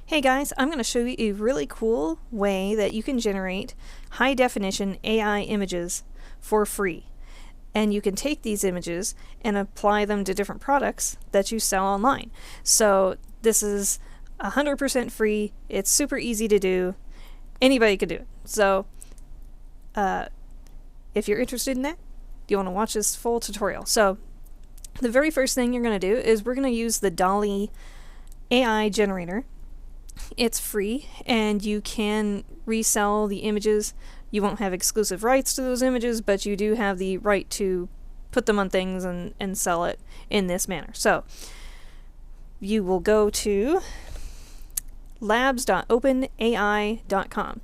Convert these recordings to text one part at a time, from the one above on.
Hey guys, I'm going to show you a really cool way that you can generate high definition AI images for free. And you can take these images and apply them to different products that you sell online. So this is 100% free, it's super easy to do, anybody can do it. So if you're interested in that, you want to watch this full tutorial. So the very first thing you're going to do is we're going to use the Dall-e AI generator. It's free and you can resell the images. You won't have exclusive rights to those images, but you do have the right to put them on things and sell it in this manner. So you will go to labs.openai.com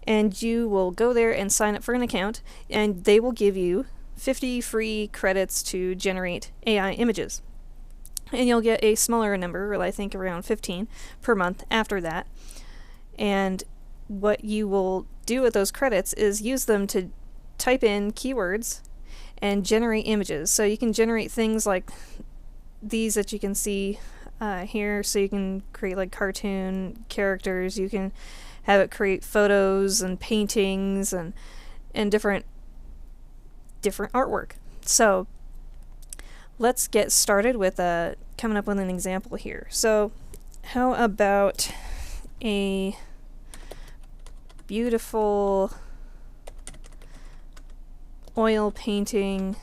and you will go there and sign up for an account, and they will give you 50 free credits to generate AI images. And you'll get a smaller number, I think around 15 per month after that. And what you will do with those credits is use them to type in keywords and generate images. So you can generate things like these that you can see here. So you can create like cartoon characters. You can have it create photos and paintings and different artwork. So let's get started with coming up with an example here. So how about a beautiful oil painting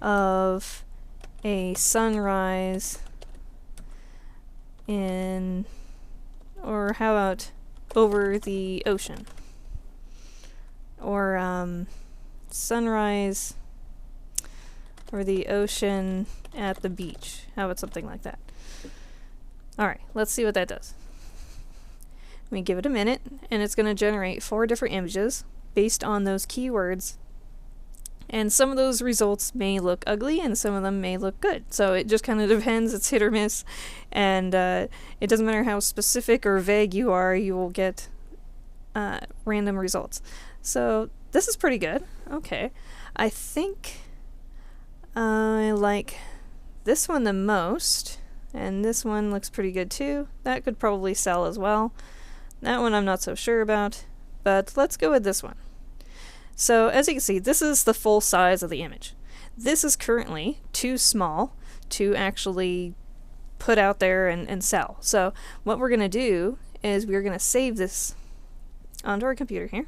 of a sunrise or how about over the ocean, or sunrise or the ocean at the beach. How about something like that? Alright, let's see what that does. Let me give it a minute, and it's going to generate 4 different images based on those keywords. And some of those results may look ugly and some of them may look good. So it just kind of depends. It's hit or miss. And it doesn't matter how specific or vague you are, you will get random results. So this is pretty good. Okay. I think I like this one the most, and this one looks pretty good too. That could probably sell as well. That one I'm not so sure about, but let's go with this one. So as you can see, this is the full size of the image. This is currently too small to actually put out there and sell. So what we're going to do is we're going to save this onto our computer here,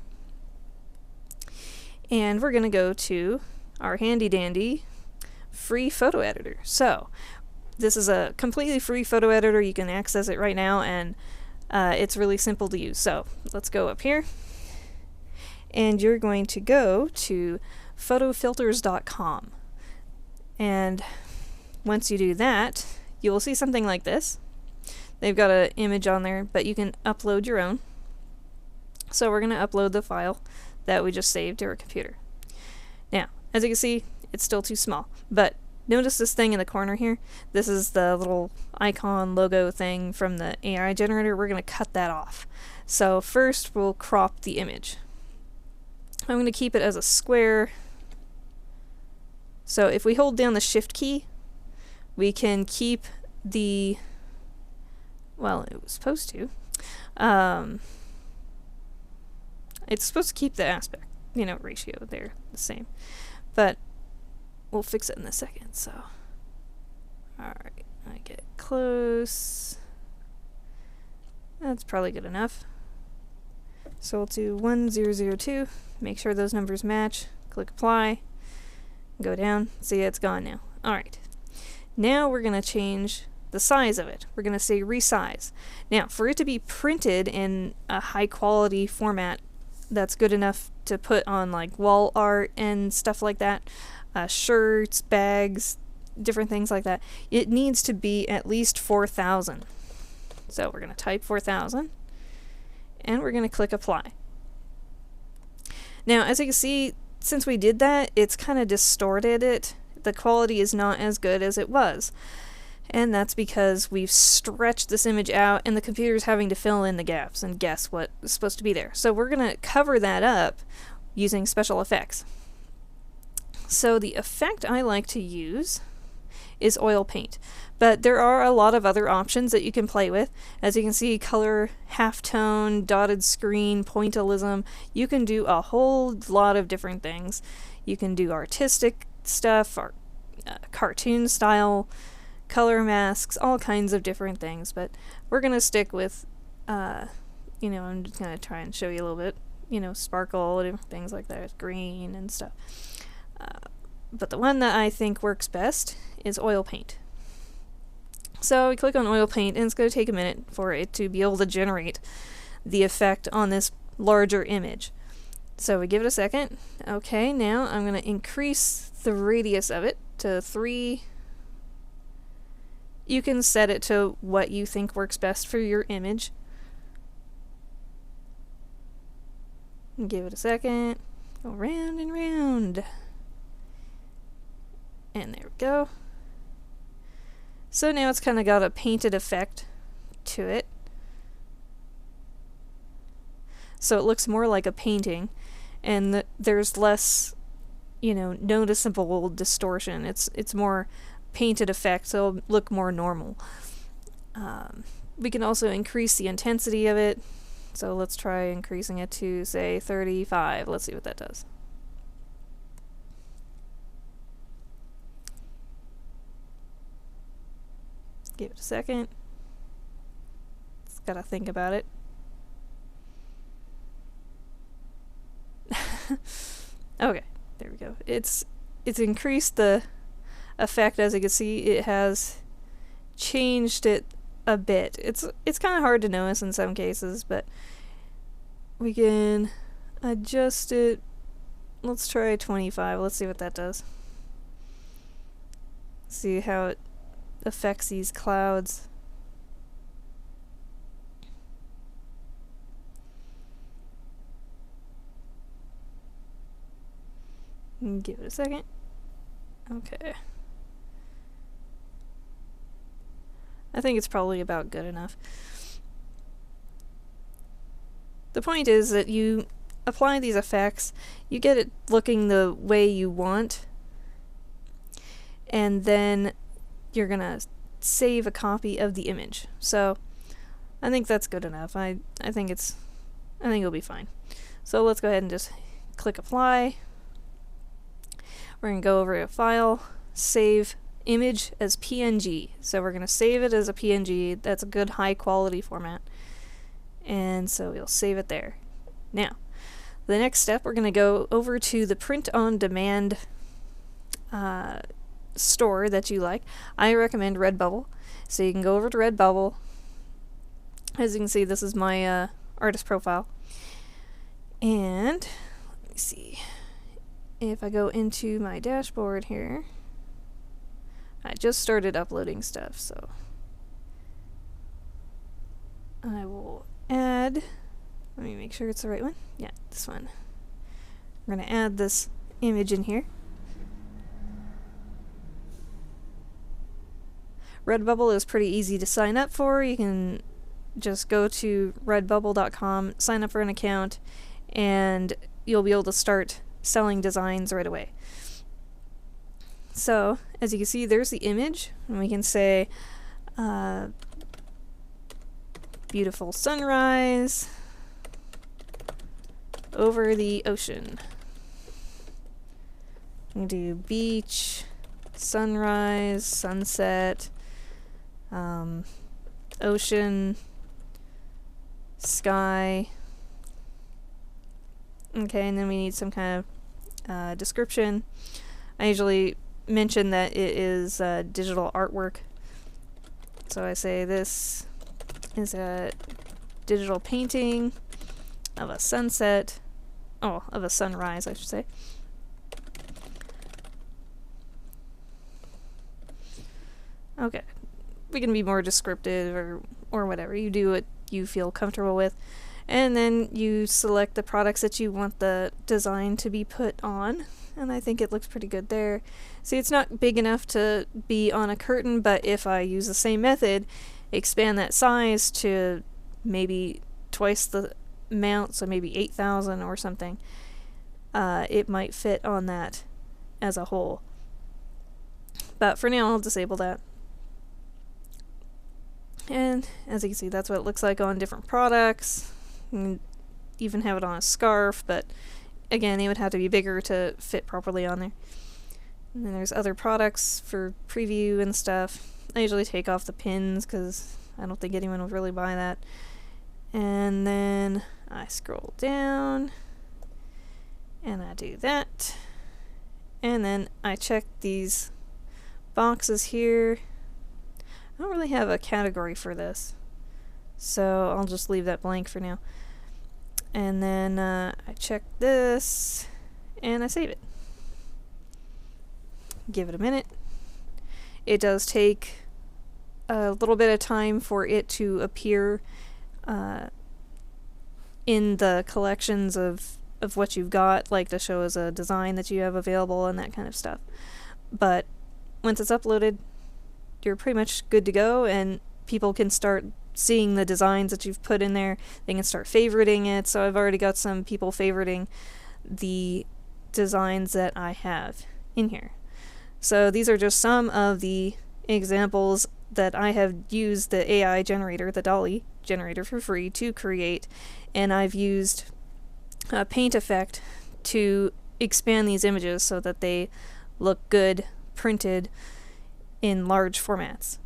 and we're going to go to our handy dandy free photo editor. So this is a completely free photo editor. You can access it right now, and it's really simple to use. So let's go up here, and you're going to go to photofilters.com, and once you do that, you will see something like this. They've got an image on there, but you can upload your own. So we're going to upload the file that we just saved to our computer. Now, as you can see, it's still too small, but notice this thing in the corner here. This is the little icon logo thing from the AI generator. We're going to cut that off. So first we'll crop the image. I'm going to keep it as a square. So if we hold down the shift key, we can keep the, well, it was supposed to. It's supposed to keep the aspect, ratio there the same. But we'll fix it in a second. So, alright, I get close. That's probably good enough. So we'll do 1002, make sure those numbers match, click apply, go down, see it's gone now. Alright, now we're going to change the size of it. We're going to say resize. Now, for it to be printed in a high quality format that's good enough to put on like wall art and stuff like that, shirts, bags, different things like that, it needs to be at least 4,000. So we're going to type 4,000 and we're going to click apply. Now as you can see, since we did that, it's kind of distorted it. The quality is not as good as it was. And that's because we've stretched this image out and the computer's having to fill in the gaps and guess what is supposed to be there. So we're going to cover that up using special effects. So the effect I like to use is oil paint. But there are a lot of other options that you can play with. As you can see, color, halftone, dotted screen, pointillism. You can do a whole lot of different things. You can do artistic stuff, or cartoon style, color masks, all kinds of different things. But we're going to stick with, you know, I'm just going to try and show you a little bit, you know, sparkle, different things like that, green and stuff. But the one that I think works best is oil paint. So we click on oil paint, and it's going to take a minute for it to be able to generate the effect on this larger image. So we give it a second. Okay, now I'm going to increase the radius of it to 3. You can set it to what you think works best for your image. And give it a second. Go round and round. And there we go. So now it's kind of got a painted effect to it. So it looks more like a painting, and there's less, you know, noticeable distortion. It's more painted effect, so it'll look more normal. We can also increase the intensity of it. So let's try increasing it to, say, 35. Let's see what that does. Give it a second. It's gotta think about it. Okay, there we go. It's increased the effect. As you can see, it has changed it a bit. It's kind of hard to notice in some cases, but we can adjust it. Let's try 25. Let's see what that does. See how it affects these clouds. Give it a second. Okay. I think it's probably about good enough. The point is that you apply these effects, you get it looking the way you want, and then you're gonna save a copy of the image. So I think that's good enough. I think it'll be fine. So let's go ahead and just click apply. We're gonna go over to file, save image as PNG. So we're gonna save it as a PNG. That's a good high quality format. And so we'll save it there. Now, the next step, we're gonna go over to the print on demand store that you like. I recommend Redbubble. So you can go over to Redbubble. As you can see, this is my artist profile. And let me see. If I go into my dashboard here, I just started uploading stuff, so I will add, let me make sure it's the right one. Yeah, this one. I'm going to add this image in here. Redbubble is pretty easy to sign up for. You can just go to redbubble.com, sign up for an account, and you'll be able to start selling designs right away. So, as you can see, there's the image, and we can say beautiful sunrise over the ocean. We can do beach, sunrise, sunset, ocean, sky. Okay, and then we need some kind of description. I usually mention that it is digital artwork. So I say this is a digital painting of a sunset. Oh, of a sunrise, I should say. Okay. We can be more descriptive or whatever. You do what you feel comfortable with. And then you select the products that you want the design to be put on. And I think it looks pretty good there. See, it's not big enough to be on a curtain, but if I use the same method, expand that size to maybe twice the amount, so maybe 8,000 or something, it might fit on that as a whole. But for now, I'll disable that. And as you can see, that's what it looks like on different products. You can even have it on a scarf, but again, it would have to be bigger to fit properly on there. And then there's other products for preview and stuff. I usually take off the pins because I don't think anyone would really buy that. And then I scroll down and I do that. And then I check these boxes here. I don't really have a category for this, so I'll just leave that blank for now. And then I check this and I save it. Give it a minute. It does take a little bit of time for it to appear in the collections of what you've got, like to show as a design that you have available and that kind of stuff. But once it's uploaded, you're pretty much good to go, and people can start seeing the designs that you've put in there. They can start favoriting it. So I've already got some people favoriting the designs that I have in here. So these are just some of the examples that I have used the AI generator, the Dall-e generator, for free to create, and I've used a paint effect to expand these images so that they look good printed in large formats.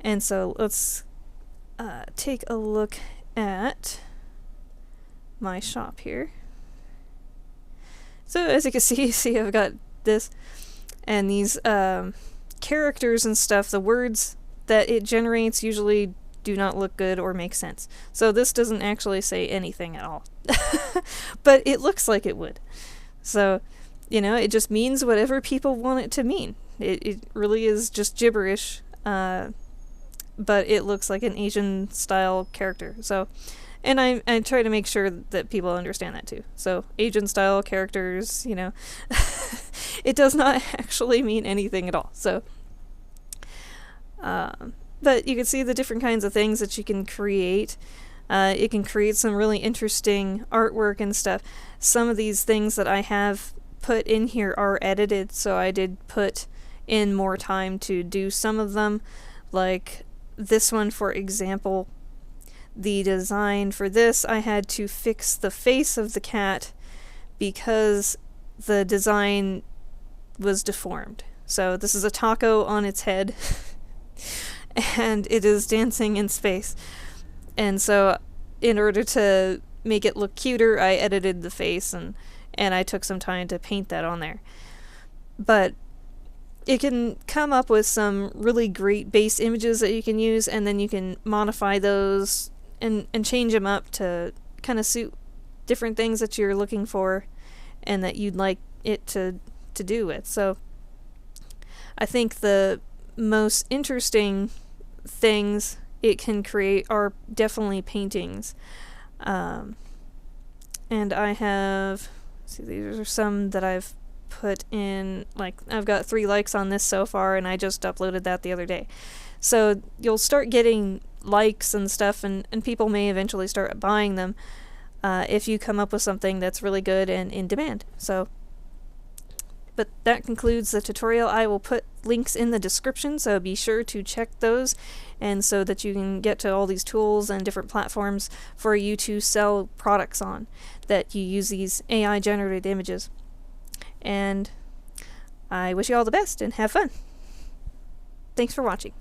And so let's take a look at my shop here. So as you can see I've got this, and these characters and stuff, the words that it generates usually do not look good or make sense. So this doesn't actually say anything at all. But it looks like it would. So, you know, it just means whatever people want it to mean. It really is just gibberish, but it looks like an Asian style character. So, and I try to make sure that people understand that too. So Asian style characters, you know, it does not actually mean anything at all. So, but you can see the different kinds of things that you can create. It can create some really interesting artwork and stuff. Some of these things that I have put in here are edited, so I did put in more time to do some of them. Like this one, for example, the design for this, I had to fix the face of the cat because the design was deformed. So this is a taco on its head and it is dancing in space. And so in order to make it look cuter, I edited the face and I took some time to paint that on there. But it can come up with some really great base images that you can use, and then you can modify those and change them up to kind of suit different things that you're looking for and that you'd like it to do with. So I think the most interesting things it can create are definitely paintings. And I have, see, these are some that I've put in, like I've got 3 likes on this so far, and I just uploaded that the other day. So you'll start getting likes and stuff, and people may eventually start buying them if you come up with something that's really good and in demand. So, but that concludes the tutorial. I will put links in the description, so be sure to check those, and so that you can get to all these tools and different platforms for you to sell products on that you use these AI generated images. And I wish you all the best and have fun. Thanks for watching.